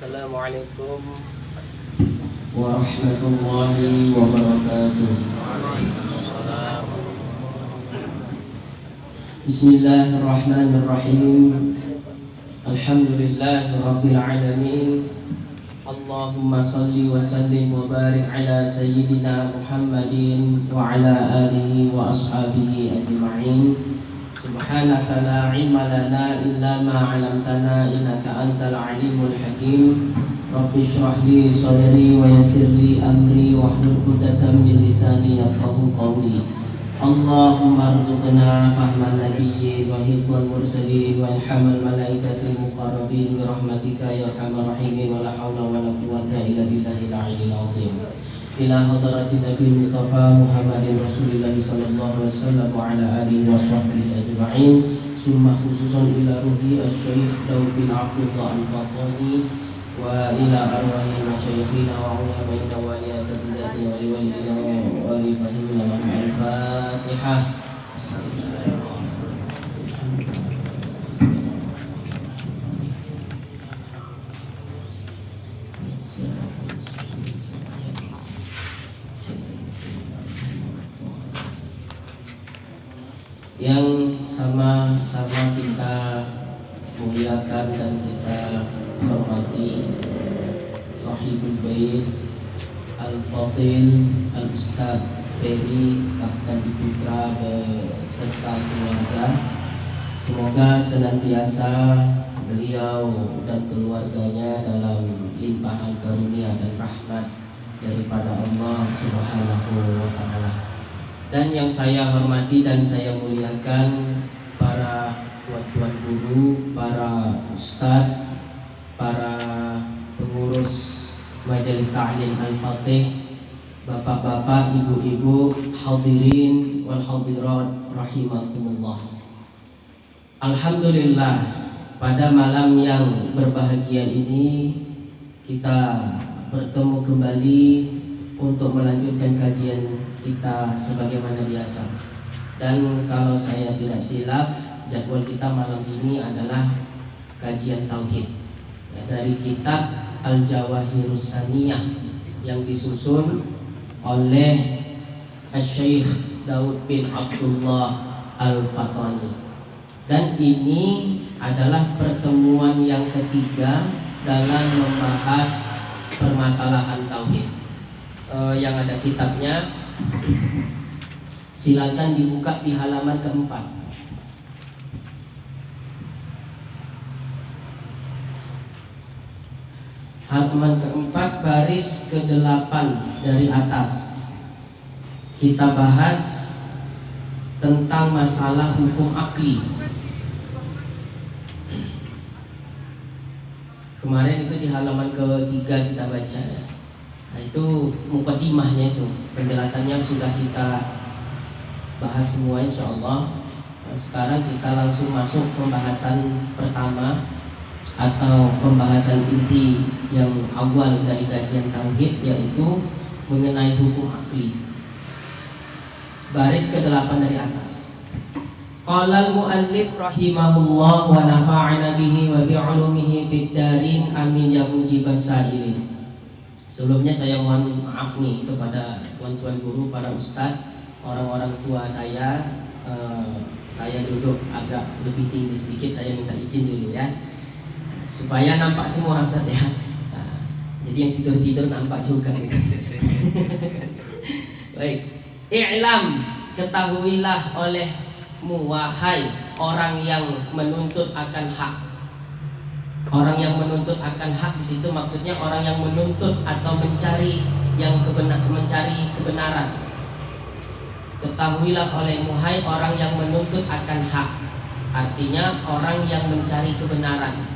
Assalamualaikum warahmatullahi wabarakatuh. Bismillahirrahmanirrahim. Alhamdulillahi rabbil alamin. Allahumma salli wa sallim wa barik ala sayyidina Muhammadin wa ala alihi wa ashabihi ajma'in. Subhanaka la ilma lana illa ma 'allamtana innaka antal alimul hakim. Rabbi shrah li sadri wa yassir li amri wahlul 'uqdatam min lisani yafqahu qawli. Allahumma arzuqna fahman nabiyyin wa hifdzal mursalin wa ilhamal malaikatil muqarrabin bi rahmatika ya arhamar rahimin wa la haula wa la quwwata illa billahil aliyyil azim. Ila hadratin Nabi Mustafa Muhammadin Rasulillah sallallahu alaihi wasallam wa ala alihi wa sahbihi ajma'in. Summa khususan ila ruhi asy-syaikh Daud bin Abdullah Al-Fatani wa ila arwahi masyayikhina wa ulamaina wa li asatidzati wa li walidina wa li fahimina al-Fatihah. Yang sama-sama kita muliakan dan kita hormati Sahibul Bait Al-Fadil Al-Ustaz Ferry Sabtadi Putra beserta keluarga. Semoga senantiasa beliau dan keluarganya dalam limpahan karunia dan rahmat daripada Allah Subhanahu wa Ta'ala. Dan yang saya hormati dan saya muliakan para tuan-tuan guru, para ustadz, para pengurus Majelis Ta'lim Al-Fatih, bapak-bapak, ibu-ibu, hadirin wal hadirat rahimakumullah. Alhamdulillah, pada malam yang berbahagia ini kita bertemu kembali untuk melanjutkan kajian kita sebagaimana biasa. Dan kalau saya tidak silap, jadwal kita malam ini adalah kajian tauhid dari kitab Al-Jawahirus Saniyah yang disusun oleh Asy-Syaikh Daud bin Abdullah Al-Fatani. Dan ini adalah pertemuan yang ketiga dalam membahas permasalahan tauhid. Yang ada kitabnya, silakan dibuka di halaman keempat. Halaman keempat, baris ke-8 dari atas. Kita bahas tentang masalah hukum akli. Kemarin itu di halaman ketiga kita baca. Nah, itu mukadimahnya, itu penjelasannya sudah kita bahas semua insyaallah. Nah, sekarang kita langsung masuk pembahasan pertama atau pembahasan inti yang awal dari kajian tauhid, yaitu mengenai hukum akli. Baris ke-8 dari atas. Qala al-muallif rahimahullah wa nafa'ana bihi wa bi'ulumihi fid darin amin ya mujibas sa'ilin. Sebelumnya saya mohon maaf nih kepada tuan-tuan guru, para ustadz, orang-orang tua saya. Saya duduk agak lebih tinggi sedikit, saya minta izin dulu ya, supaya nampak semua Ustaz ya. Jadi yang tidur-tidur nampak juga gitu. Baik. I'lam, ketahuilah olehmu wahai orang yang menuntut akan hak. Orang yang menuntut akan hak di situ maksudnya orang yang menuntut atau mencari yang mencari kebenaran. Ketahuilah olehmu hai orang yang menuntut akan hak, artinya orang yang mencari kebenaran,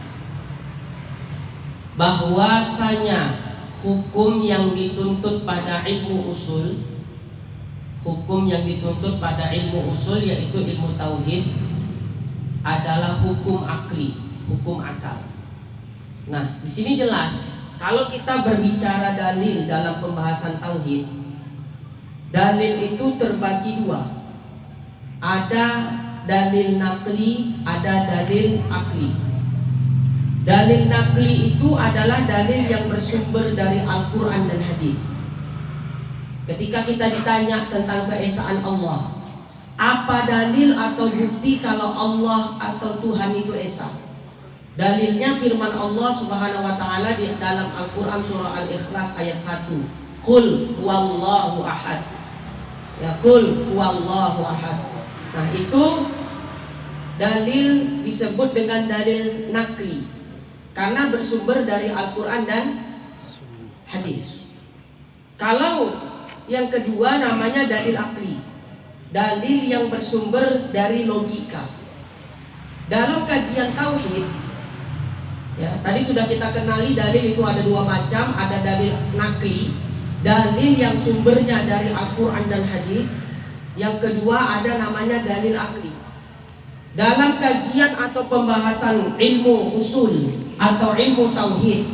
bahwasanya hukum yang dituntut pada ilmu usul, hukum yang dituntut pada ilmu usul yaitu ilmu tauhid adalah hukum akli, hukum akal. Nah, di sini jelas kalau kita berbicara dalil dalam pembahasan tauhid, dalil itu terbagi dua. Ada dalil nakli, ada dalil akli. Dalil nakli itu adalah dalil yang bersumber dari Al-Quran dan hadis. Ketika kita ditanya tentang keesaan Allah, apa dalil atau bukti kalau Allah atau Tuhan itu esa? Dalilnya firman Allah Subhanahu wa taala di dalam Al-Quran surah Al-Ikhlas ayat 1. Qul huwallahu ahad. Ya, qul huwallahu ahad. Nah, itu dalil disebut dengan dalil nakli karena bersumber dari Al-Quran dan hadis. Kalau yang kedua namanya dalil akli, dalil yang bersumber dari logika. Dalam kajian tauhid, ya, tadi sudah kita kenali dalil itu ada dua macam, ada dalil nakli, dalil yang sumbernya dari Al-Quran dan hadis. Yang kedua ada namanya dalil akli. Dalam kajian atau pembahasan ilmu usul atau ilmu tauhid,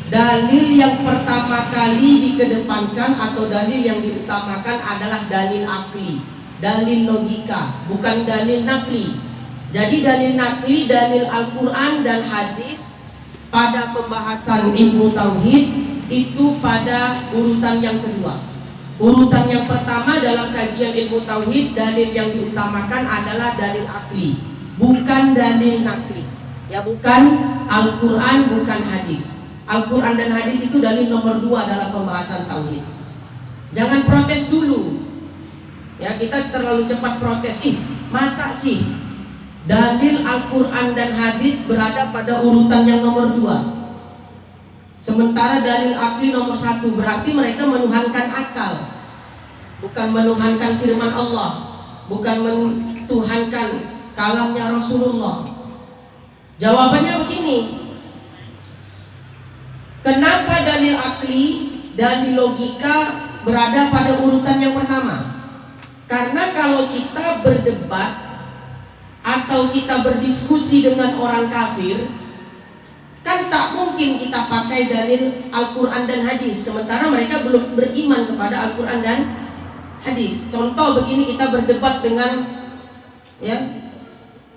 dalil yang pertama kali dikedepankan atau dalil yang diutamakan adalah dalil akli, dalil logika, bukan dalil nakli. Jadi dalil nakli, dalil Al-Quran dan hadis pada pembahasan ilmu tauhid itu pada urutan yang kedua. Urutan yang pertama dalam kajian ilmu tauhid, dalil yang diutamakan adalah dalil akli, bukan dalil nakli. Ya, bukan Al-Quran, bukan hadis. Al-Quran dan hadis itu dalil nomor 2 dalam pembahasan tauhid. Jangan protes dulu. Ya, kita terlalu cepat protes sih. Masa sih dalil Al-Quran dan hadis berada pada urutan yang nomor 2, sementara dalil akli nomor 1? Berarti mereka menuhankan akal, bukan menuhankan firman Allah, bukan menuhankan kalamnya Rasulullah. Jawabannya begini, kenapa dalil akli, dalil logika berada pada urutan yang pertama? Karena kalau kita berdebat atau kita berdiskusi dengan orang kafir, kan tak mungkin kita pakai dalil Al-Quran dan hadis sementara mereka belum beriman kepada Al-Quran dan hadis. Contoh begini, kita berdebat dengan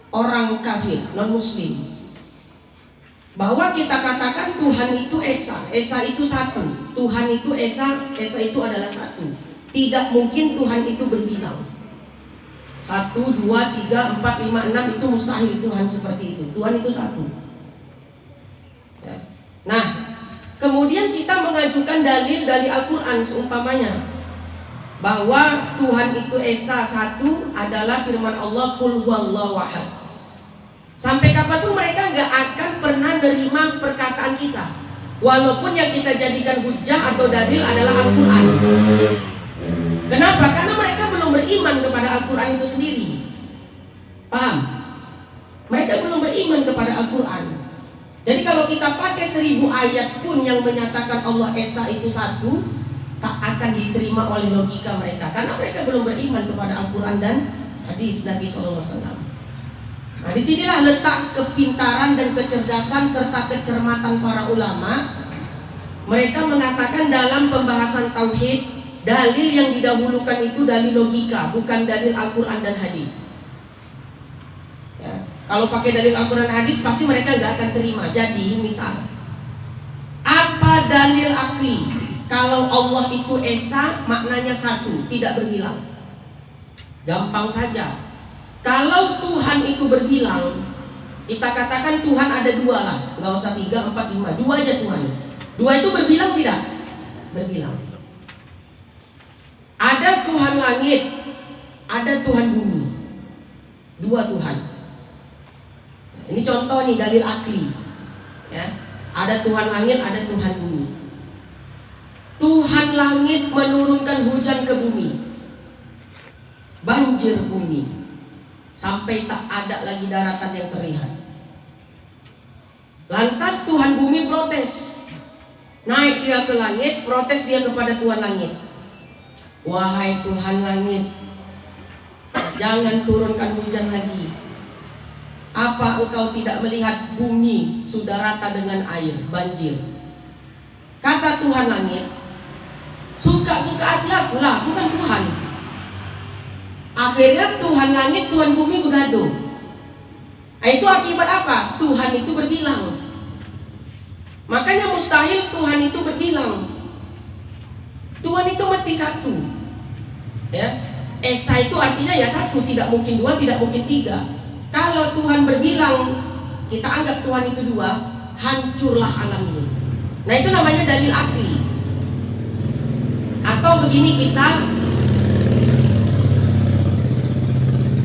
orang kafir, non muslim, bahwa kita katakan Tuhan itu esa, esa itu satu, Tuhan itu esa, esa itu adalah satu. Tidak mungkin Tuhan itu berbilang 1, 2, 3, 4, 5, 6, itu mustahil Tuhan seperti itu. Tuhan itu satu. Nah, kemudian kita mengajukan dalil dari Al-Quran seumpamanya bahwa Tuhan itu esa, satu adalah firman Allah qul huwallahu ahad. Sampai kapanpun mereka gak akan pernah menerima perkataan kita, walaupun yang kita jadikan hujah atau dalil adalah Al-Quran. Kenapa? Karena mereka belum beriman kepada Al-Quran itu sendiri. Paham? Mereka belum beriman kepada Al-Quran. Jadi kalau kita pakai 1000 ayat pun yang menyatakan Allah Esa itu satu, tak akan diterima oleh logika mereka, karena mereka belum beriman kepada Al-Quran dan hadis Nabi SAW. Nah, disinilah letak kepintaran dan kecerdasan serta kecermatan para ulama. Mereka mengatakan dalam pembahasan tauhid, dalil yang didahulukan itu dalil logika, bukan dalil Al-Quran dan hadis. Ya, kalau pakai dalil Al-Quran dan hadis pasti mereka gak akan terima. Jadi misal, apa dalil akli kalau Allah itu esa, maknanya satu, tidak berbilang? Gampang saja. Kalau Tuhan itu berbilang, kita katakan Tuhan ada 2 lah, gak usah 3, 4, 5, 2 aja Tuhan. 2 itu berbilang tidak? Berbilang. Ada Tuhan langit, ada Tuhan bumi, 2 Tuhan. Ini contoh nih dalil akli. Ya, ada Tuhan langit, ada Tuhan bumi. Tuhan langit menurunkan hujan ke bumi. banjir bumi sampai tak ada lagi daratan yang terlihat. Lantas Tuhan bumi protes. Naik dia ke langit, protes dia kepada Tuhan langit. Wahai Tuhan langit, jangan turunkan hujan lagi. Apa engkau tidak melihat bumi sudah rata dengan air, banjir? Kata Tuhan langit, suka-suka hati aku lah, bukan Tuhan. Akhirnya Tuhan langit, Tuhan bumi bergaduh. Itu akibat apa? Tuhan itu berbilang. Makanya mustahil Tuhan itu berbilang. Tuhan itu mesti satu. Ya, Esa itu artinya ya satu, tidak mungkin dua, tidak mungkin tiga. Kalau Tuhan berbilang, kita anggap Tuhan itu dua, hancurlah alam ini. Nah itu namanya dalil akli. Atau begini, kita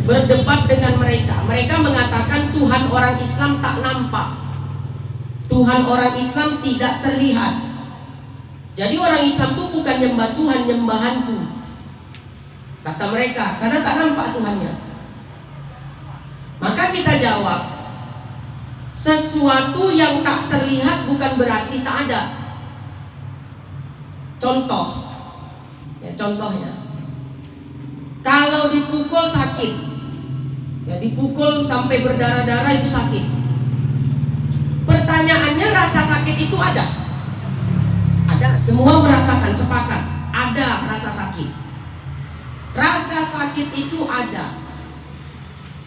berdebat dengan mereka. Mereka mengatakan Tuhan orang Islam tak nampak, Tuhan orang Islam tidak terlihat. Jadi orang Islam itu bukan nyembah Tuhan, nyembah hantu, kata mereka, karena tak nampak Tuhannya. Maka kita jawab, sesuatu yang tak terlihat bukan berarti tak ada. Contoh, ya, contohnya, kalau dipukul sakit, ya dipukul sampai berdarah-darah itu sakit. Pertanyaannya, rasa sakit itu ada? Ada, semua merasakan, sepakat, ada rasa sakit. Rasa sakit itu ada.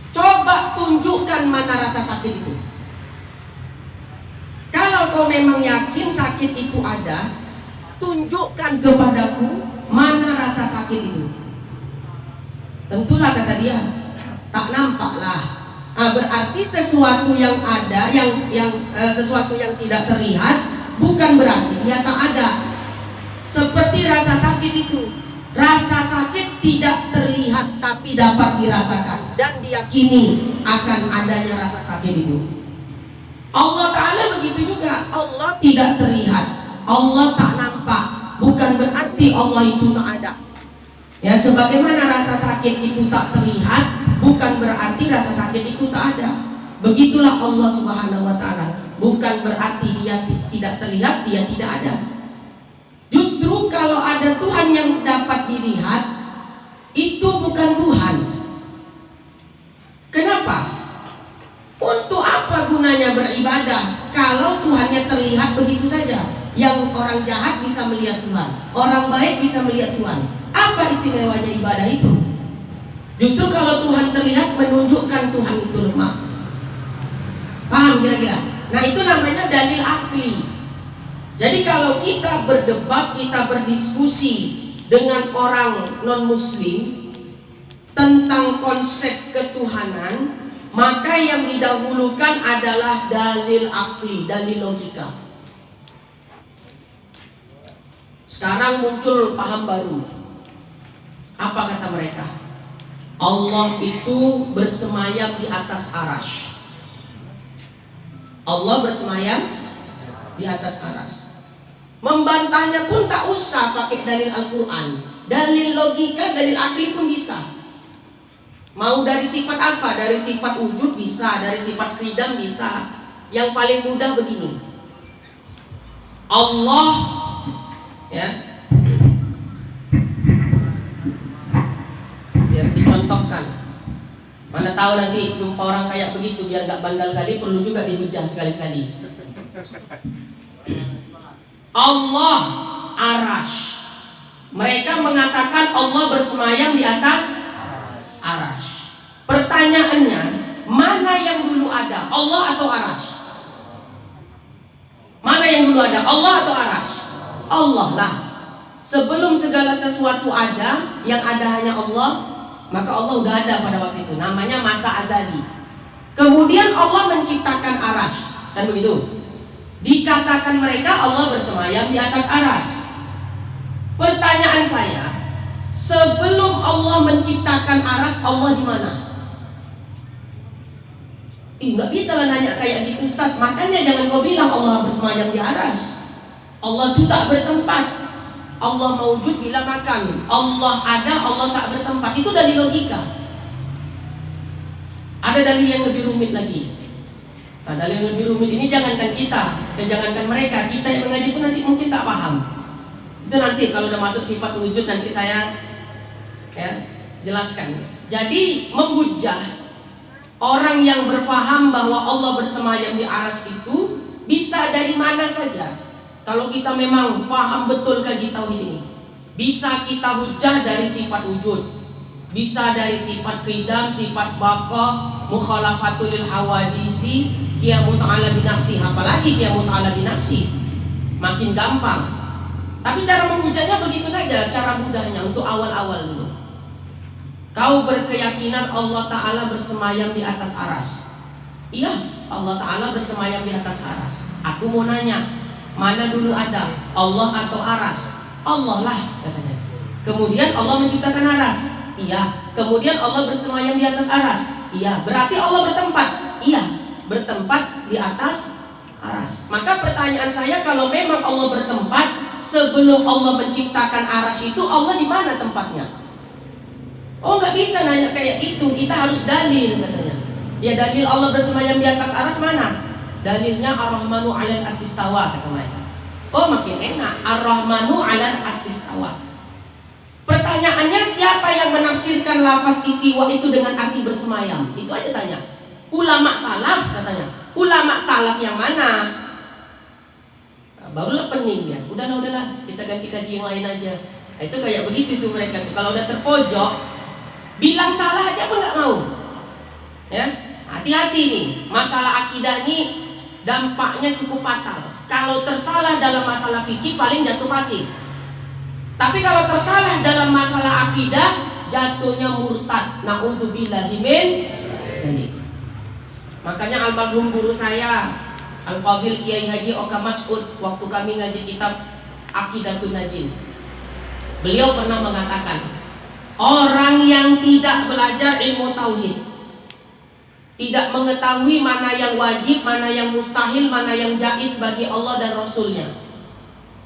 Coba tunjukkan mana rasa sakit itu. Kalau kau memang yakin sakit itu ada, tunjukkan kepadaku mana rasa sakit itu. Tentulah kata dia, tak nampak lah. Berarti sesuatu yang ada, sesuatu yang tidak terlihat, bukan berarti dia tak ada. Seperti rasa sakit itu, rasa sakit tidak terlihat tapi dapat dirasakan dan diyakini akan adanya rasa sakit itu. Allah Ta'ala begitu juga. Allah tidak terlihat, Allah tak nampak, bukan berarti Allah itu tak ada. Ya, sebagaimana rasa sakit itu tak terlihat, bukan berarti rasa sakit itu tak ada. Begitulah Allah Subhanahu wa Ta'ala. Bukan berarti dia tidak terlihat, dia tidak ada. Justru kalau ada Tuhan yang dapat dilihat, itu bukan Tuhan. Kenapa? Untuk apa gunanya beribadah kalau Tuhannya terlihat begitu saja? Yang orang jahat bisa melihat Tuhan, orang baik bisa melihat Tuhan. Apa istimewanya ibadah itu? Justru kalau Tuhan terlihat menunjukkan Tuhan itu lemah. Paham kira-kira? Nah itu namanya dalil akli. Jadi kalau kita berdebat, kita berdiskusi dengan orang non-muslim tentang konsep ketuhanan, maka yang didahulukan adalah dalil akli, dalil logika. Sekarang muncul paham baru. Apa kata mereka? Allah itu bersemayam di atas arasy. Allah bersemayam di atas arasy. Membantahnya pun tak usah pakai dalil Al-Quran, dalil logika, dalil akli pun bisa. Mau dari sifat apa? Dari sifat wujud bisa, dari sifat qidam bisa. Yang paling mudah begini, Allah, ya, biar dicontohkan. Mana tahu nanti jumpa orang kayak begitu, biar gak bandal kali, perlu juga dihujah sekali-sekali. Allah arasy. Mereka mengatakan Allah bersemayam di atas arasy. Pertanyaannya, mana yang dulu ada, Allah atau arasy? Mana yang dulu ada, Allah atau arasy? Allah lah. Sebelum segala sesuatu ada, yang ada hanya Allah, maka Allah udah ada pada waktu itu. Namanya masa azali. Kemudian Allah menciptakan arasy, kan begitu? Dikatakan mereka Allah bersemayam di atas arasy. Pertanyaan saya, sebelum Allah menciptakan arasy, Allah di mana? Nggak bisa lah nanya kayak gitu, Ustaz. Makanya jangan kau bilang Allah bersemayam di arasy. Allah itu tak bertempat. Allah mewujud bila makan, Allah ada, Allah tak bertempat. Itu dalil logika. Ada dalil yang lebih rumit lagi. Nah, dalil yang lebih rumit ini jangankan kita dan jangankan mereka, kita yang mengaji pun nanti mungkin tak paham. Itu nanti kalau udah masuk sifat wujud nanti saya jelaskan. Jadi menghujah orang yang berpaham bahwa Allah bersemayam di arsy itu bisa dari mana saja. Kalau kita memang paham betul kaji tauhid ini, bisa kita hujah dari sifat wujud, bisa dari sifat qidam, sifat baqa, mukhalafatul hawadisi, qiyamu ta'ala binafsi. Apalagi qiyamu ta'ala binafsi makin gampang. Tapi cara menghujahnya begitu saja, cara mudahnya untuk awal-awal dulu. Kau berkeyakinan Allah Ta'ala bersemayam di atas aras. Iya, Allah Ta'ala bersemayam di atas aras. Aku mau nanya, mana dulu ada, Allah atau aras? Allah lah katanya. Kemudian Allah menciptakan aras. Iya. Kemudian Allah bersemayam di atas aras. Iya. Berarti Allah bertempat. Iya. Bertempat di atas aras. Maka pertanyaan saya, kalau memang Allah bertempat sebelum Allah menciptakan aras itu, Allah di mana tempatnya? Oh, nggak bisa nanya kayak gitu. Kita harus dalil katanya. Ya, dalil Allah bersemayam di atas aras mana? Dalilnya Ar-Rahmanu 'alal As-Istawa kata mereka. Oh, makin enak. Ar-Rahmanu 'alal As-Istawa. Pertanyaannya, siapa yang menafsirkan lafaz istiwa itu dengan arti bersemayam? Itu aja tanya. Ulama salaf katanya. Ulama salaf yang mana? Nah, barulah pening ya. Udahlah, kita ganti kaji yang lain aja. Nah, itu kayak begitu tuh mereka tuh. Kalau udah terpojok, bilang salah aja pun nggak mau. Ya, hati-hati nih. Masalah akidah ini dampaknya cukup fatal. Kalau tersalah dalam masalah fikih paling jatuh pasif. Tapi kalau tersalah dalam masalah akidah, jatuhnya murtad. Na'udzubillahi min dzalik. Makanya almarhum guru saya Al-Fadhil Kiai Haji Oka Mas'ud, waktu kami ngaji kitab Aqidatun Najin, beliau pernah mengatakan, orang yang tidak belajar ilmu tauhid, tidak mengetahui mana yang wajib, mana yang mustahil, mana yang jaiz bagi Allah dan Rasulnya,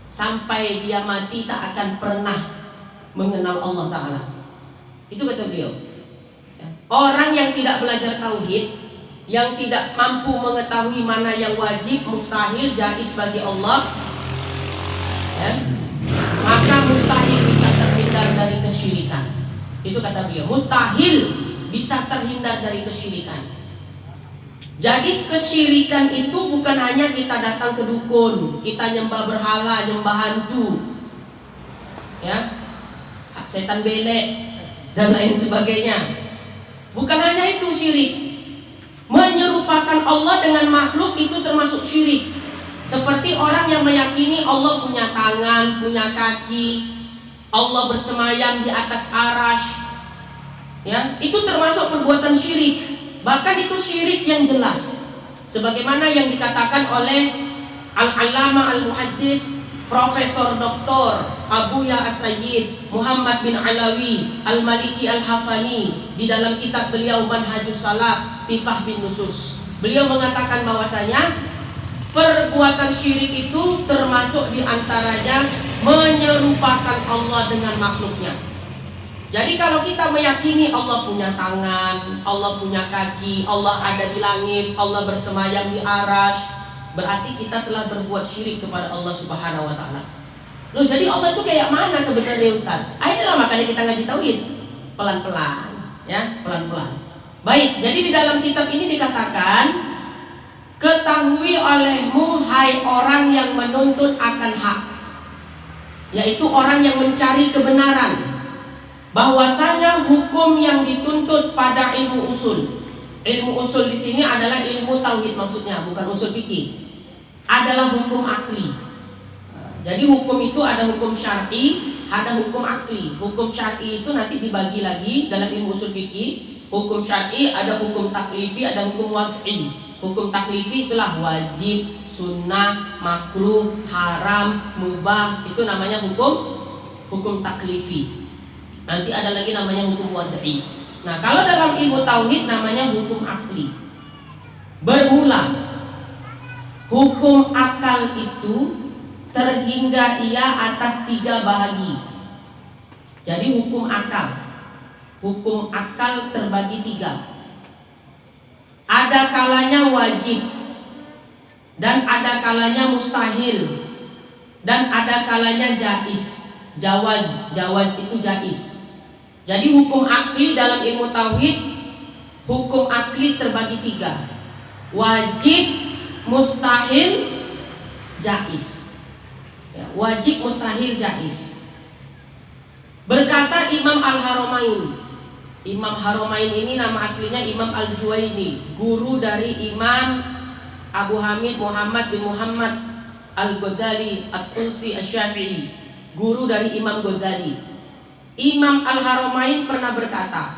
sampai dia mati tak akan pernah mengenal Allah Ta'ala. Itu kata beliau. Orang yang tidak belajar tauhid, yang tidak mampu mengetahui mana yang wajib, mustahil, jaiz bagi Allah, maka mustahil bisa terhindar dari kesyirikan. Itu kata beliau, mustahil bisa terhindar dari kesyirikan. Jadi kesyirikan itu bukan hanya kita datang ke dukun, kita nyembah berhala, nyembah hantu, ya, setan belek dan lain sebagainya. Bukan hanya itu syirik. Menyerupakan Allah dengan makhluk itu termasuk syirik. Seperti orang yang meyakini Allah punya tangan, punya kaki, Allah bersemayam di atas arsy, ya, itu termasuk perbuatan syirik. Bahkan itu syirik yang jelas, sebagaimana yang dikatakan oleh Al-Allamah Al-Muhaddis Profesor Dr. Abu Ya As-Sayyid Muhammad bin Alawi Al-Maliki Al-Hasani di dalam kitab beliau Manhajus Salaf fi Fahmin Nusus. Beliau mengatakan bahwasanya perbuatan syirik itu termasuk diantaranya menyerupakan Allah dengan makhluknya. Jadi kalau kita meyakini Allah punya tangan, Allah punya kaki, Allah ada di langit, Allah bersemayam di arsy, berarti kita telah berbuat syirik kepada Allah Subhanahu wa Ta'ala. Loh, jadi Allah itu kayak mana sebenarnya, Ustaz? Ayolah, makanya kita ngaji tauhid pelan-pelan, ya, pelan-pelan. Baik, jadi di dalam kitab ini dikatakan, ketahui olehmu hai orang yang menuntut akan hak, yaitu orang yang mencari kebenaran, bahwasanya hukum yang dituntut pada ilmu usul. Ilmu usul di sini adalah ilmu tauhid maksudnya, bukan usul fikih. Adalah hukum akli. Jadi hukum itu ada hukum syar'i, ada hukum akli. Hukum syar'i itu nanti dibagi lagi dalam ilmu usul fikih. Hukum syar'i ada hukum taklifi, ada hukum wad'i. Hukum taklifi itulah wajib, sunnah, makruh, haram, mubah. Itu namanya hukum taklifi. Nanti ada lagi namanya hukum wad'i. Nah, kalau dalam ilmu tauhid namanya hukum akli. Bermula hukum akal itu terhingga ia atas 3 bahagi. Jadi hukum akal terbagi 3. Ada kalanya wajib, dan ada kalanya mustahil, dan ada kalanya jaiz. Jawaz itu jaiz. Jadi hukum akli dalam ilmu tauhid, hukum akli terbagi 3. Wajib, mustahil, jaiz. Ya, wajib, mustahil, jaiz. Berkata Imam Al-Haramain. Imam Haramain ini nama aslinya Imam Al-Juwaini, guru dari Imam Abu Hamid Muhammad bin Muhammad Al-Ghazali At-Tusi Asy-Syafi'i, guru dari Imam Ghazali. Imam Al-Haramain pernah berkata,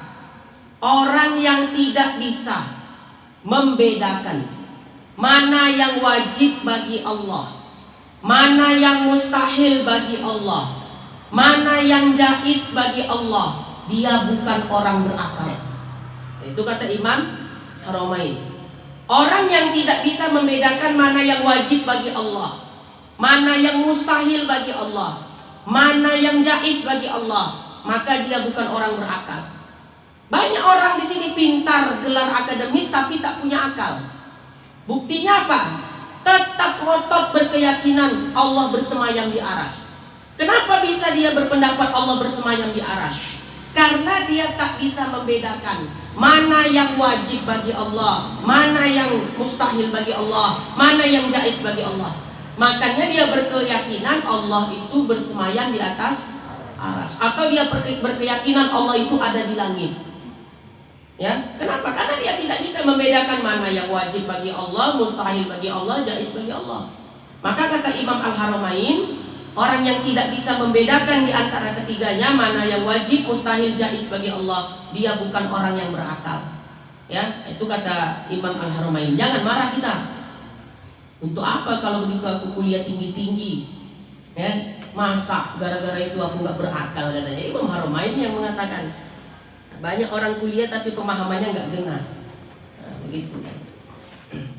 orang yang tidak bisa membedakan mana yang wajib bagi Allah, mana yang mustahil bagi Allah, mana yang jaiz bagi Allah, dia bukan orang berakal. Itu kata Imam Haramain. Orang yang tidak bisa membedakan mana yang wajib bagi Allah, mana yang mustahil bagi Allah, mana yang jaiz bagi Allah, maka dia bukan orang berakal. Banyak orang di sini pintar, gelar akademis tapi tak punya akal. Buktinya apa? Tetap ngotot berkeyakinan Allah bersemayam di aras. Kenapa bisa dia berpendapat Allah bersemayam di aras? Karena dia tak bisa membedakan mana yang wajib bagi Allah, mana yang mustahil bagi Allah, mana yang jaiz bagi Allah. Makanya dia berkeyakinan Allah itu bersemayam di atas aras, atau dia berkeyakinan Allah itu ada di langit. Ya, kenapa? Karena dia tidak bisa membedakan mana yang wajib bagi Allah, mustahil bagi Allah, jaiz bagi Allah. Maka kata Imam Al-Haramain, orang yang tidak bisa membedakan di antara ketiganya, mana yang wajib, mustahil, jaiz bagi Allah, dia bukan orang yang berakal. Ya, itu kata Imam Al-Haramain. Jangan marah kita. Untuk apa kalau begitu aku kuliah tinggi-tinggi? Ya, masa gara-gara itu aku nggak berakal, katanya. Imam Haramain yang mengatakan. Banyak orang kuliah tapi pemahamannya nggak genah. Nah, begitu kan.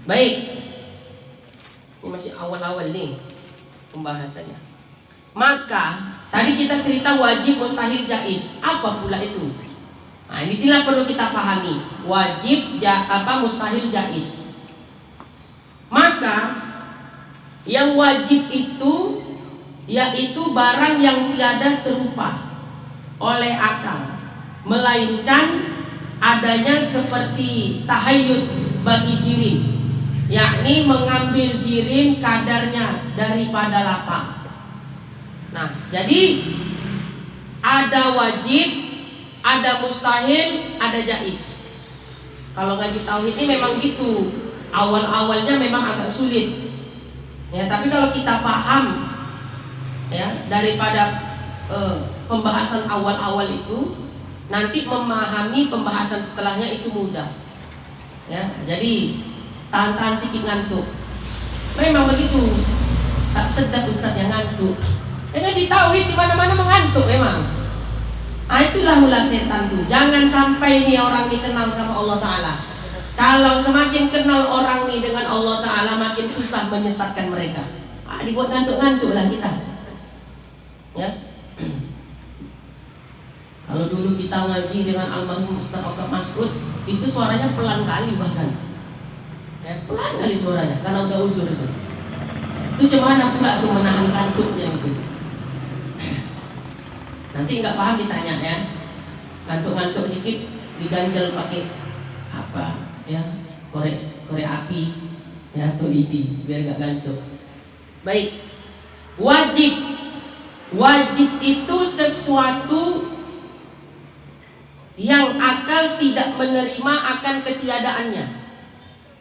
Baik. Ini masih awal-awal nih pembahasannya. Maka tadi kita cerita wajib, mustahil, jaiz. Apa pula itu? Nah, di sini perlu kita pahami. Wajib, mustahil, jaiz. Maka yang wajib itu yaitu barang yang tiada terupa oleh akal, melainkan adanya seperti tahayyuz bagi jirim, yakni mengambil jirim kadarnya daripada lapang. Nah, jadi ada wajib, ada mustahil, ada jaiz. Kalau ngaji tauhid ini memang gitu. Awal-awalnya memang agak sulit. Ya, tapi kalau kita paham ya daripada pembahasan awal-awal itu, nanti memahami pembahasan setelahnya itu mudah. Ya, jadi tahan-tahan sedikit ngantuk. Memang begitu. Tak sedap ustaz yang ngantuk. Ngaji tauhid di mana-mana mengantuk memang. Ah, itulah ulah setan tuh. Jangan sampai nih orang dikenal sama Allah Ta'ala. Kalau semakin kenal orang nih dengan Allah Ta'ala, makin susah menyesatkan mereka. Ah, dibuat ngantuk-ngantuk lah kita. Ya. Kalau dulu kita ngaji dengan almarhum Ustaz Okam Mas'ud, itu suaranya pelan kali bahkan. Ya, pelan kali suaranya karena udah uzur itu. Itu gimana pula tuh menahan kantuknya itu. Nanti nggak paham ditanya ya. Ngantuk-ngantuk sedikit diganjel pakai apa ya? Korek api ya atau lidi biar nggak ngantuk. Baik. Wajib itu sesuatu yang akal tidak menerima akan ketiadaannya.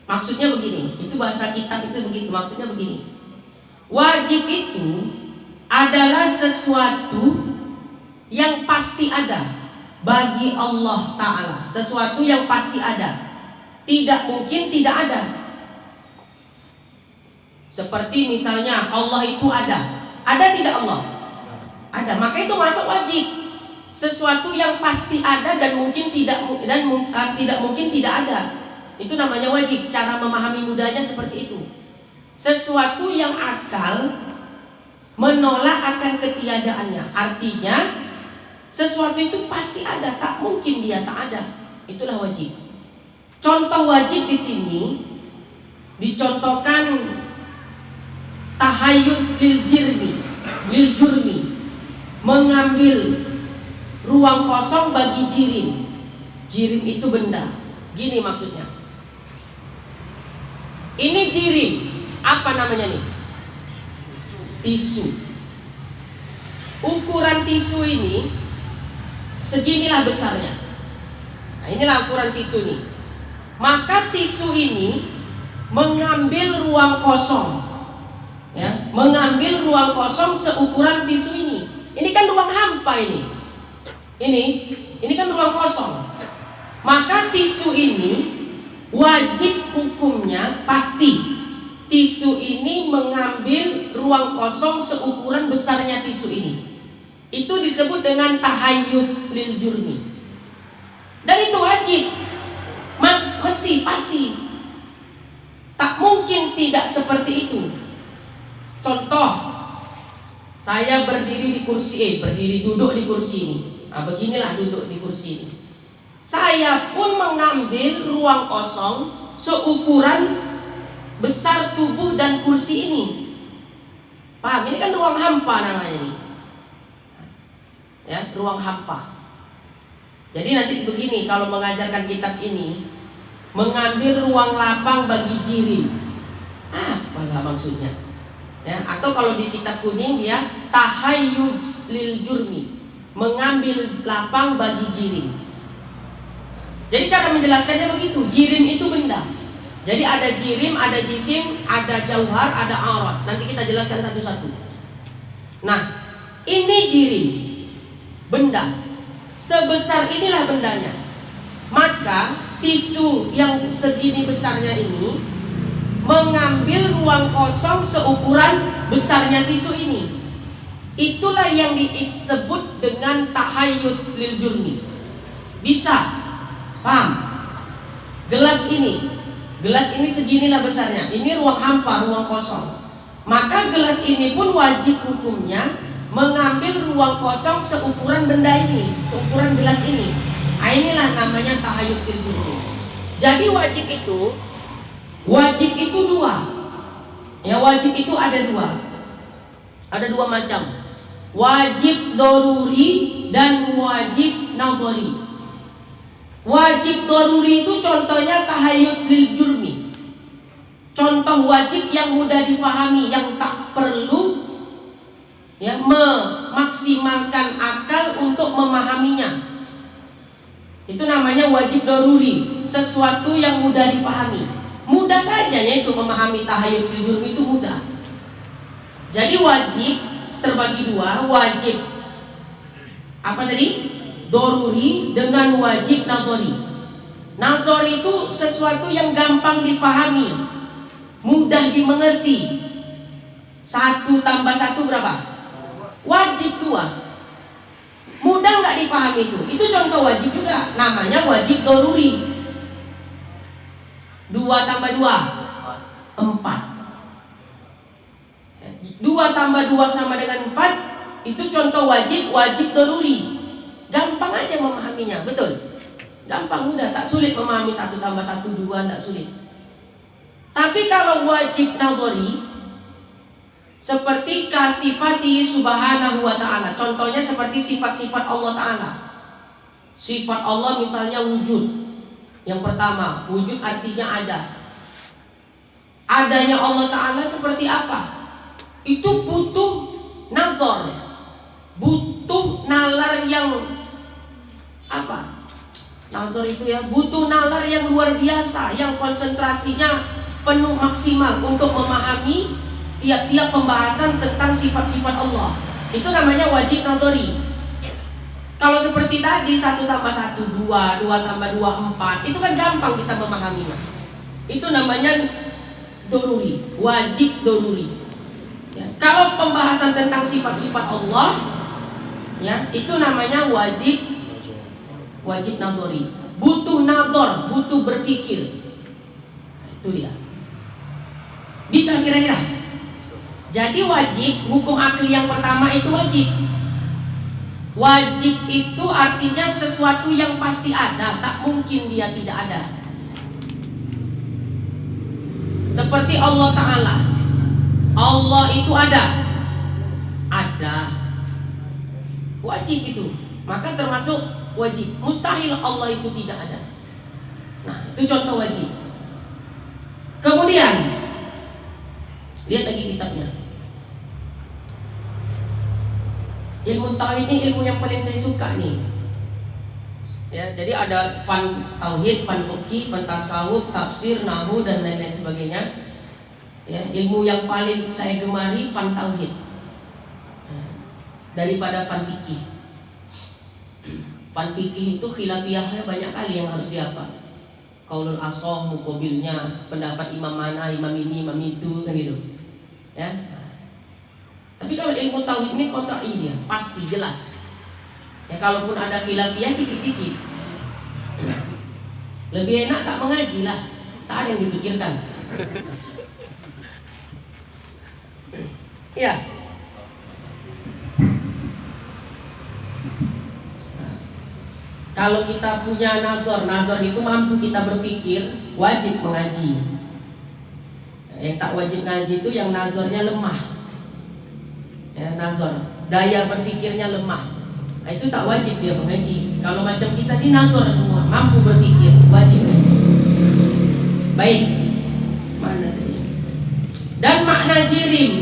Maksudnya begini, itu bahasa kitab itu begitu, maksudnya begini. Wajib itu adalah sesuatu yang pasti ada bagi Allah Ta'ala. Sesuatu yang pasti ada, tidak mungkin tidak ada. Seperti misalnya Allah itu ada tidak Allah? Ada, maka itu masuk wajib. Sesuatu yang pasti ada dan mungkin tidak mungkin tidak ada, itu namanya wajib. Cara memahami mudahnya seperti itu. Sesuatu yang akal menolak akan ketiadaannya. Artinya sesuatu itu pasti ada, tak mungkin dia tak ada. Itulah wajib. Contoh wajib di sini dicontohkan tahayyuz lil jurmi, mengambil ruang kosong bagi jirim. Jirim itu benda. Gini maksudnya. Ini jirim, apa namanya nih? Tisu. Ukuran tisu ini seginilah besarnya. Nah, inilah ukuran tisu ini. Maka tisu ini mengambil ruang kosong, ya, mengambil ruang kosong seukuran tisu ini. Ini kan ruang hampa ini. Ini kan ruang kosong. Maka tisu ini wajib hukumnya pasti. Tisu ini mengambil ruang kosong seukuran besarnya tisu ini. Itu disebut dengan tahayyuz lil jurmi. Dan itu wajib. Mesti, pasti. Tak mungkin tidak seperti itu. Contoh, saya berdiri di kursi duduk di kursi ini. Nah, beginilah duduk di kursi ini. Saya pun mengambil ruang kosong seukuran besar tubuh dan kursi ini. Paham? Ini kan ruang hampa namanya ini. Ya, ruang hampa. Jadi nanti begini, kalau mengajarkan kitab ini, mengambil ruang lapang bagi jirim. Apalah maksudnya? Ya, atau kalau di kitab kuning dia tahayyuz lil jurmi, mengambil lapang bagi jirim. Jadi cara menjelaskannya begitu, jirim itu benda. Jadi ada jirim, ada jisim, ada jauhar, ada aurat. Nanti kita jelaskan satu-satu. Nah, ini jirim, benda. Sebesar inilah bendanya. Maka tisu yang segini besarnya ini mengambil ruang kosong seukuran besarnya tisu ini. Itulah yang disebut dengan tahayyuz lil jurmi. Bisa, paham? Gelas ini seginilah besarnya. Ini ruang hampa, ruang kosong. Maka gelas ini pun wajib hukumnya mengambil ruang kosong seukuran benda ini, seukuran gelas ini. Nah, inilah namanya tahayyuz lil jurmi. Jadi wajib itu dua. Ya, wajib itu ada dua. Ada dua macam. Wajib doruri dan wajib nadhari. Wajib doruri itu contohnya tahayyuz lil jurmi. Contoh wajib yang mudah dipahami, yang tak perlu ya memaksimalkan akal untuk memahaminya. Itu namanya wajib doruri, sesuatu yang mudah dipahami. Mudah saja yaitu memahami tahayyuz lil jurmi itu mudah. Jadi wajib terbagi dua, wajib apa tadi? Doruri dengan wajib nadhari. Nadhari itu sesuatu yang gampang dipahami, mudah dimengerti. 1 tambah 1 berapa? Wajib 2. Mudah nggak dipahami itu? Itu contoh wajib juga, namanya wajib doruri. 2 tambah 2 4. 2 tambah 2 sama dengan 4. Itu contoh wajib doruri. Gampang aja memahaminya, betul? Gampang, mudah, tak sulit memahami 1 tambah 1 2, tak sulit. Tapi kalau wajib nadhari, seperti kasifati subhanahu wa ta'ala, contohnya seperti sifat-sifat Allah ta'ala. Sifat Allah misalnya wujud. Yang pertama, wujud artinya ada. Adanya Allah ta'ala seperti apa? Itu butuh nadhar, butuh nalar yang apa? Nazar itu ya, butuh nalar yang luar biasa, yang konsentrasinya penuh maksimal untuk memahami tiap-tiap pembahasan tentang sifat-sifat Allah. Itu namanya wajib nadhari. Kalau seperti tadi 1 tambah 1 2, 2 tambah 2 4, itu kan gampang kita memahaminya. Itu namanya doruri, wajib doruri. Ya, kalau pembahasan tentang sifat-sifat Allah, ya, itu namanya wajib nadhari. Butuh nadhar, butuh berpikir. Nah, itu dia. Bisa kira-kira? Jadi wajib, hukum akli yang pertama itu wajib. Wajib itu artinya sesuatu yang pasti ada, tak mungkin dia tidak ada. Seperti Allah Ta'ala, Allah itu ada. Wajib itu, maka termasuk wajib. Mustahil Allah itu tidak ada. Nah, itu contoh wajib. Kemudian lihat lagi kitabnya. Ilmu tauhid ini ilmu yang paling saya suka nih. Ya, jadi ada fan tauhid, fan fikih, fan tasawuf, tafsir, nahwu dan lain-lain sebagainya. Ya, ilmu yang paling saya gemari fan tauhid daripada fan fikih. Fan fikih itu khilafiyahnya banyak kali yang harus dihafal. Qaulul ashab, muqabilnya, pendapat imam mana, imam ini, imam itu, kan gitu. Ya. Tapi kalau ilmu tauhid ini qat'i dia, pasti jelas. Ya kalaupun ada khilafiyah sikit-sikit. Lebih enak tak mengaji lah, tak ada yang dipikirkan. Ya. Kalau kita punya nazar itu mampu kita berpikir, wajib mengaji. Yang tak wajib ngaji itu yang nazarnya lemah. Ya, nazar, daya berpikirnya lemah. Nah, itu tak wajib dia mengaji. Kalau macam kita ini nazar semua, mampu berpikir, wajib ngaji. Baik. Mana tadi? Dan makna jirim.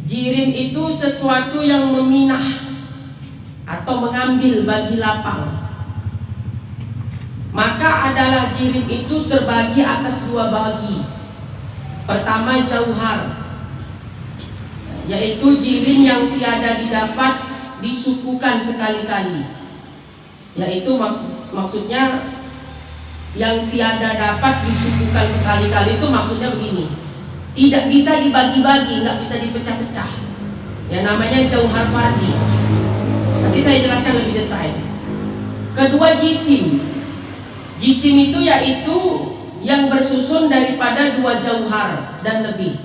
Jirim itu sesuatu yang meminah atau mengambil bagi lapang. Maka adalah jirim itu terbagi atas dua bagi. Pertama jauhar, yaitu jirim yang tiada didapat disukukan sekali-kali. Yaitu maksudnya yang tiada dapat disukukan sekali-kali itu maksudnya begini, tidak bisa dibagi-bagi, nggak bisa dipecah-pecah. Ya namanya jauhar fardi. Nanti saya jelaskan lebih detail. Kedua jisim. Jisim itu yaitu yang bersusun daripada dua jauhar dan lebih.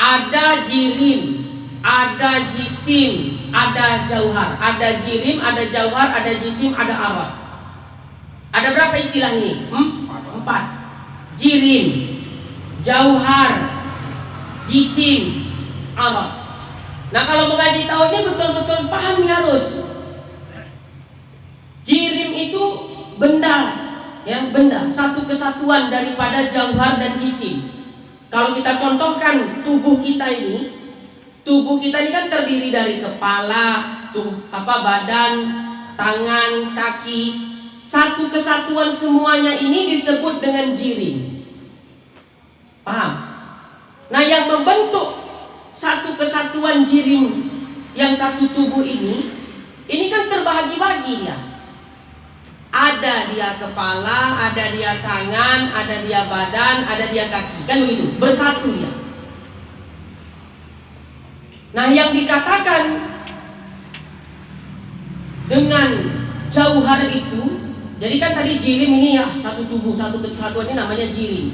Ada jirim, ada jisim, ada jauhar. Ada jirim, ada jauhar, ada jisim, ada arad. Ada berapa istilah ini? 4. Jirim, jauhar, jisim, arad. Nah kalau mengaji tauhid betul-betul paham harus. Jirim itu benda, ya benda, satu kesatuan daripada jauhar dan jisim. Kalau kita contohkan tubuh kita ini kan terdiri dari kepala, badan, tangan, kaki. Satu kesatuan semuanya ini disebut dengan jirim. Paham? Nah yang membentuk satu kesatuan jirim yang satu tubuh ini kan terbagi-bagi dia. Ada dia kepala, ada dia tangan, ada dia badan, ada dia kaki. Kan begitu, bersatu dia. Nah yang dikatakan dengan jauhar itu, jadi kan tadi jirim ini ya satu tubuh, satu kesatuan ini namanya jirim.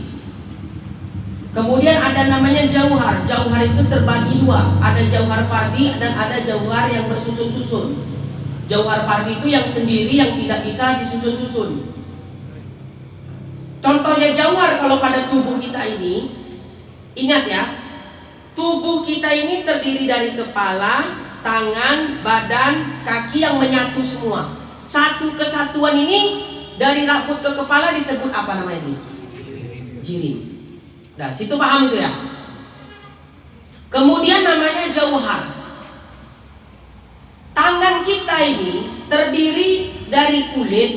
Kemudian ada namanya jauhar. Jauhar itu terbagi dua. Ada jauhar fardi dan ada jauhar yang bersusun-susun. Jauhar fardi itu yang sendiri yang tidak bisa disusun-susun. Contohnya jauhar kalau pada tubuh kita ini, ingat ya, tubuh kita ini terdiri dari kepala, tangan, badan, kaki yang menyatu semua. Satu kesatuan ini dari rambut ke kepala disebut apa namanya ini? Jirim. Nah, situ paham itu ya. Kemudian namanya jauhar. Tangan kita ini terdiri dari kulit,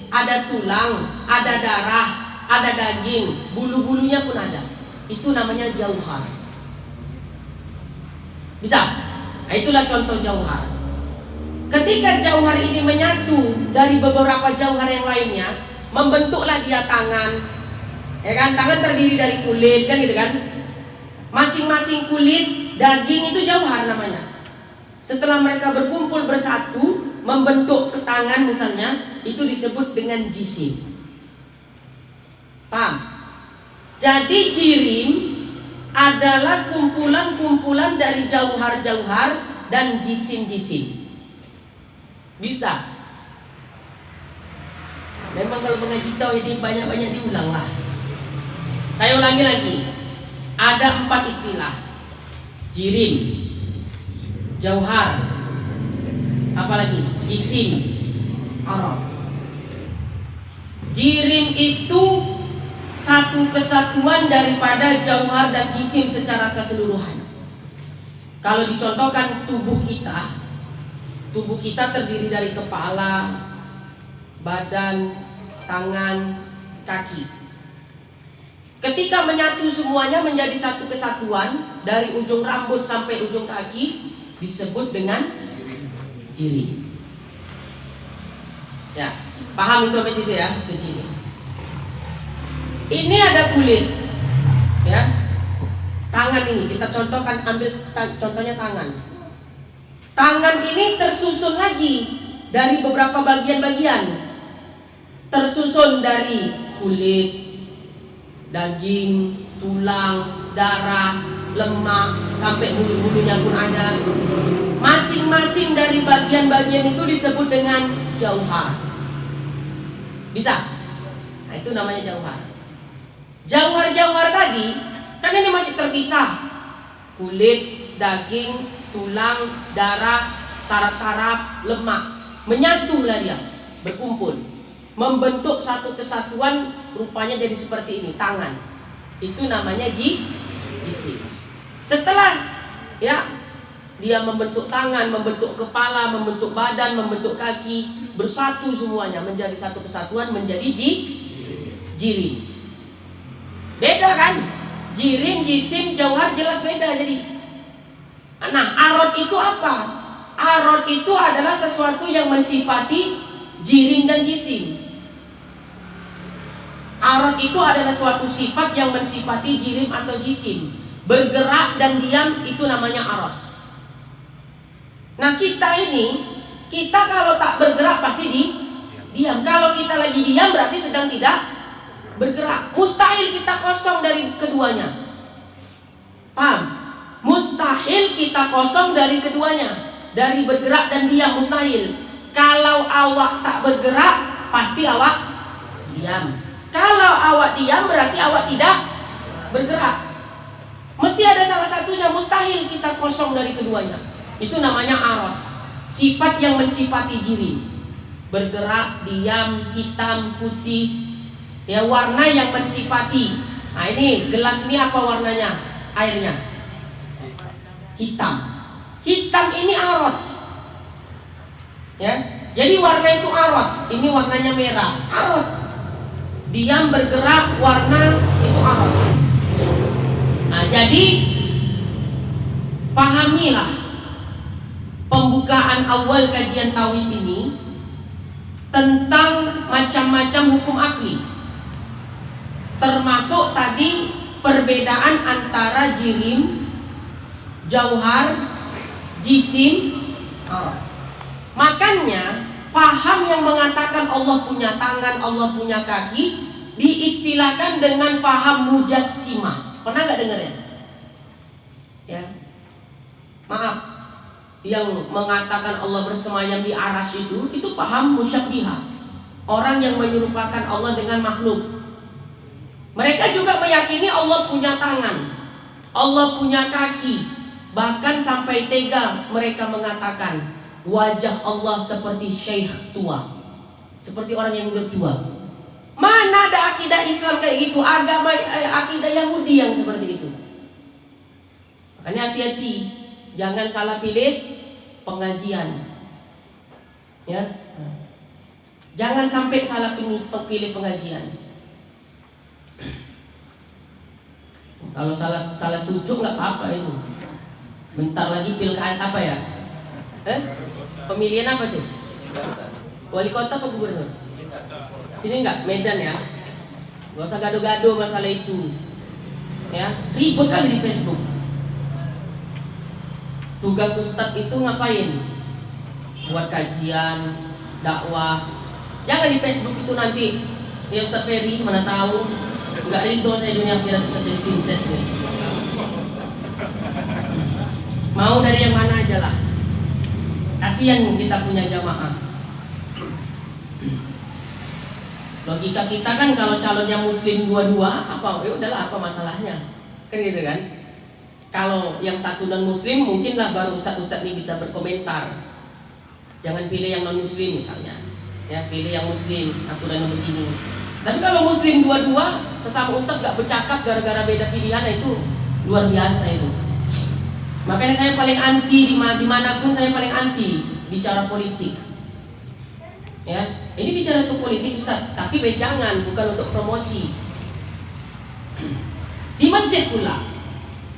ada tulang, ada darah, ada daging, bulu-bulunya pun ada. Itu namanya jauhar. Bisa? Nah, itulah contoh jauhar. Ketika jauhar ini menyatu dari beberapa jauhar yang lainnya, membentuklah dia tangan. Ya kan, tangan terdiri dari kulit kan gitu kan. Masing-masing kulit, daging itu jauhar namanya. Setelah mereka berkumpul bersatu membentuk ke tangan misalnya, itu disebut dengan jisim. Paham? Jadi jirim adalah kumpulan-kumpulan dari jauhar-jauhar dan jisim-jisim. Bisa. Memang kalau mengaji tauhid ini banyak-banyak diulang lah. Saya ulangi lagi. Ada 4 istilah. Jirim, jauhar, apalagi jisim, arad. Jirim itu satu kesatuan daripada jauhar dan jisim secara keseluruhan. Kalau dicontohkan tubuh kita terdiri dari kepala, badan, tangan, kaki. Ketika menyatu semuanya menjadi satu kesatuan dari ujung rambut sampai ujung kaki disebut dengan jirim. Ya, paham itu sampai situ ya, ke jirim. Ini ada kulit, ya. Tangan ini kita contohkan, ambil contohnya tangan. Tangan ini tersusun lagi dari beberapa bagian-bagian. Tersusun dari kulit, daging, tulang, darah, lemak, sampai bulu-bulunya pun ada. Masing-masing dari bagian-bagian itu disebut dengan jauhar. Bisa? Nah, itu namanya jauhar. Jauhar-jauhar tadi kan ini masih terpisah. Kulit, daging, tulang, darah, saraf-saraf, lemak. Menyatulah dia, berkumpul, membentuk satu kesatuan, rupanya jadi seperti ini, tangan. Itu namanya jisim. Setelah ya dia membentuk tangan, membentuk kepala, membentuk badan, membentuk kaki, bersatu semuanya menjadi satu kesatuan, menjadi jirim. Beda kan? Jirim, jisim, jauhar jelas beda jadi. Nah, arad itu apa? Arad itu adalah sesuatu yang mensifati jirim dan jisim. Arad itu adalah suatu sifat yang mensifati jirim atau jisim. Bergerak dan diam itu namanya arad. Nah, kita kalau tak bergerak pasti diam. Kalau kita lagi diam berarti sedang tidak bergerak. Mustahil kita kosong dari keduanya. Paham? Mustahil kita kosong dari keduanya. Dari bergerak dan diam mustahil. Kalau awak tak bergerak pasti awak diam. Kalau awak diam berarti awak tidak bergerak. Mesti ada salah satunya, mustahil kita kosong dari keduanya. Itu namanya arad. Sifat yang mensifati jirim. Bergerak, diam, hitam, putih. Ya, warna yang mensifati. Nah, ini gelas ini apa warnanya? Airnya hitam. Hitam ini arad. Ya, jadi warna itu arad. Ini warnanya merah, arad. Diam, bergerak, warna itu arad. Nah, jadi pahamilah pembukaan awal kajian tauhid ini tentang macam-macam hukum akli. Termasuk tadi perbedaan antara jirim, jauhar, jisim, arad. Makanya paham yang mengatakan Allah punya tangan, Allah punya kaki diistilahkan dengan paham mujassimah. Pernah nggak dengar ya? Ya, maaf, yang mengatakan Allah bersemayam di arsy itu paham musyabbihah. Orang yang menyerupakan Allah dengan makhluk. Mereka juga meyakini Allah punya tangan, Allah punya kaki. Bahkan sampai tega mereka mengatakan wajah Allah seperti syekh tua, seperti orang yang udah tua. Mana ada akidah Islam kayak gitu, agama akidah Yahudi yang seperti itu. Makanya hati-hati, jangan salah pilih pengajian. Ya, jangan sampai salah pilih pengajian. Kalau salah cucuk nggak apa-apa itu. Bentar lagi pilkada apa ya? Pemilihan apa tuh? Wali kota apa gubernur? Sini enggak, Medan ya. Gak usah gaduh-gaduh masalah itu. Ya, ribut kali di Facebook. Tugas ustadz itu ngapain? Buat kajian, dakwah. Jangan di Facebook itu nanti ya Ustadz Ferry mana tahu. Enggak rindu saya dunia akhirat bisa jadi tim ses nih. Mau dari yang mana aja lah. Kasihan kita punya jamaah. Logika kita kan kalau calonnya muslim dua-dua, apa? Ya udahlah, apa masalahnya? Kan gitu kan? Kalau yang satu non muslim, mungkinlah baru ustadz ini bisa berkomentar. Jangan pilih yang non muslim misalnya. Ya, pilih yang muslim, aturan begini. Tapi kalau muslim dua-dua, sesama ustadz gak bercakap gara-gara beda pilihan, itu luar biasa itu. Makanya saya paling anti dimanapun, saya paling anti bicara politik. Ya, ini bicara untuk politik Ustaz, tapi jangan, bukan untuk promosi. Di masjid pula,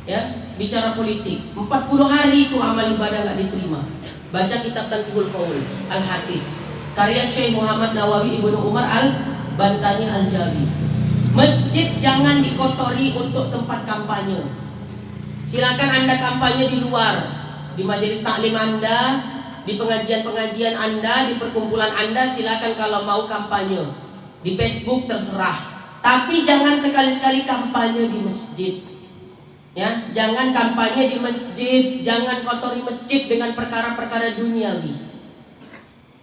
ya, bicara politik. 40 hari itu amal ibadah nggak diterima. Baca kitab Tanqihul Qaul Al-Hafiz, karya Syekh Muhammad Nawawi Ibnu Umar Al-Bantani Al-Jawi. Masjid jangan dikotori untuk tempat kampanye. Silakan Anda kampanye di luar, di majelis taklim Anda, di pengajian-pengajian Anda, di perkumpulan Anda, silakan kalau mau kampanye. Di Facebook terserah. Tapi jangan sekali-sekali kampanye di masjid. Ya, jangan kampanye di masjid, jangan kotori masjid dengan perkara-perkara duniawi.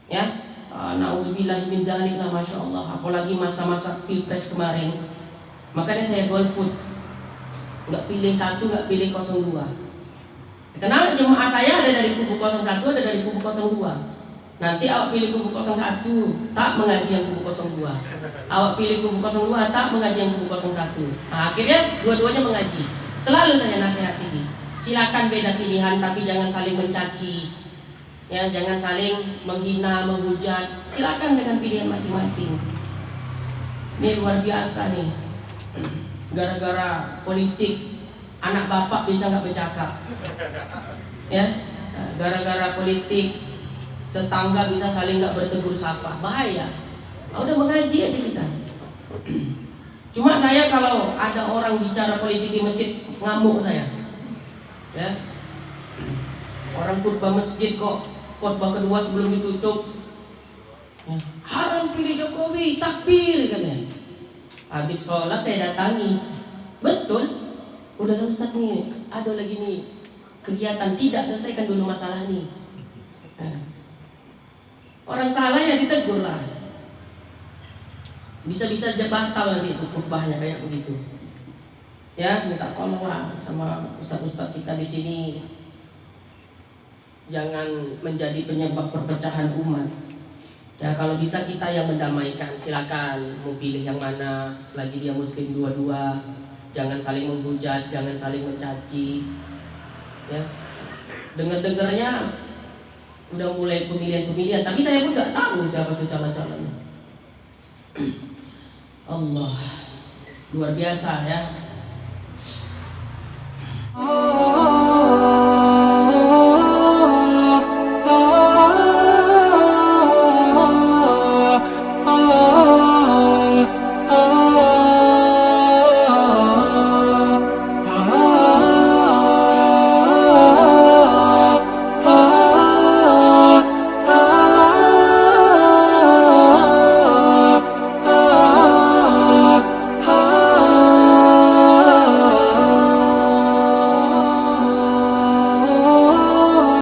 Ya, nauzubillah min dzalik, masya Allah. Apalagi masa-masa pilpres kemarin. Makanya saya golput. Nggak pilih 1, nggak pilih 02. Karena jemaah saya ada dari kubu 01, ada dari kubu 02. Nanti awak pilih kubu 01, tak mengaji yang kubu 02. Awak pilih kubu 02, tak mengaji yang kubu 01. Nah, akhirnya dua-duanya mengaji. Selalu saya nasihati, silakan beda pilihan, tapi jangan saling mencaci. Ya, jangan saling menghina, menghujat. Silakan dengan pilihan masing-masing. Ini luar biasa nih. Gara-gara politik anak bapak bisa nggak bercakap, ya. Gara-gara politik tetangga bisa saling nggak bertegur sapa, bahaya. Udah mengaji aja kita. Cuma saya kalau ada orang bicara politik di masjid ngamuk saya, ya. Orang khutbah masjid kok khutbah kedua sebelum ditutup, ya, haram pilih Jokowi, takbir katanya. Habis sholat saya datangi, betul, udah Ustaz nih, ada lagi nih kegiatan, tidak selesaikan dulu masalah nih. Orang salah ya ditegur lah. Bisa-bisa aja batal nanti itu khutbahnya kayak begitu. Ya, minta tolong lah sama ustaz-ustaz kita di sini, jangan menjadi penyebab perpecahan umat. Ya, kalau bisa kita yang mendamaikan, silakan mau pilih yang mana, selagi dia muslim dua-dua. Jangan saling menghujat, jangan saling mencaci. Ya, dengar-dengarnya udah mulai pemilihan-pemilihan, tapi saya pun nggak tahu siapa tuh calon-calonnya. Allah, luar biasa ya.